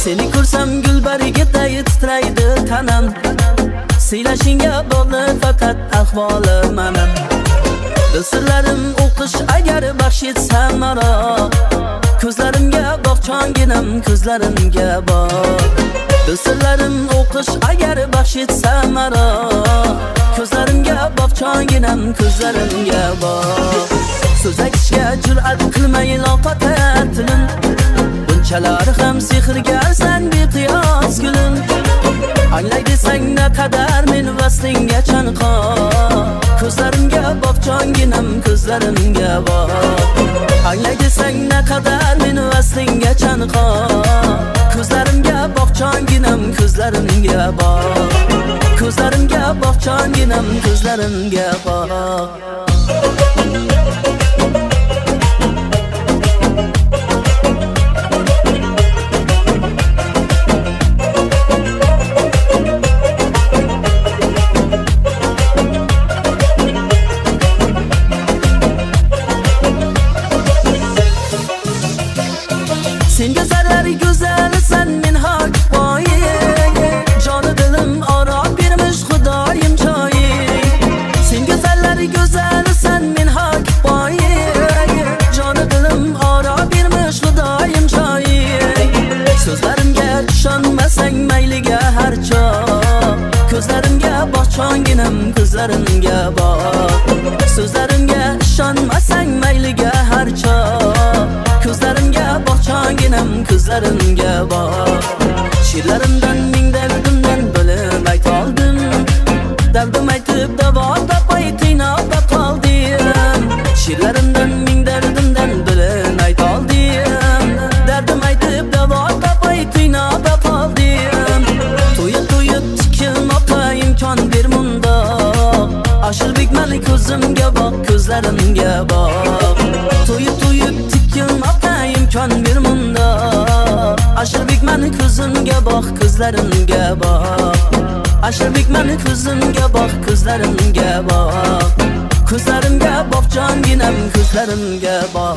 Seni ko'rsam gulbarigiday titraydi tanam. Siylashingga bog'liq faqat ahvolim mening. Sirlarim o'qish agar baxsh etsam maro, ko'zlarimga boq jonginam, ko'zlarimga boq. Sirlarim o'qish agar baxsh etsam maro, ko'zlarimga boq jonginam, ko'zlarimga boq. So'z aytishga jur'at qilmay loqatar tilim, bunchalar ham sehrgarsan beqiyos gulim. Anglay desang naqadar men vaslingga chanqoq, ko'zlarimga boq jonginam, ko'zlarimga boq. Anglay desang naqadar men vaslingga chanqoq, ko'zlarimga boq jonginam, ko'zlarimga boq. Ko'zlarimga boq jonginam, ko'zlarimga boq. Sen güzeller güzelsen min hak payı, canı dilim ara birmiş Xudayım çayı. Sen güzeller güzelsen min hak payı, canı dilim ara birmiş Xudayım çayı. Sözlerimge işanmasan meylige her çağ, ko'zlarimga boq jonginam, ko'zlarimga boq. Sözlerimge işanmasan meylige her çağ, ko'zlarimga boq jonginam, ko'zlarimga boq. She'rlarimdan ming dardimdan bilib aytoldim, dardim aytib davo topmay qiynalib qoldim. She'rlarimdan ming dardimdan bilib aytoldim, dardim aytib davo topmay qiynalib qoldim. To'yib tikim oqa imkon ber munda, Ashilbekman ko'zimga boq, ko'zlarimga boq. To'yib tikim oqa imkon ber munda, Ashilbekman ko'zimga boq, ko'zlarimga boq. Ashilbekman ko'zimga boq, ko'zlarimga boq. Ko'zlarimga boq jonginam, ko'zlarimga boq.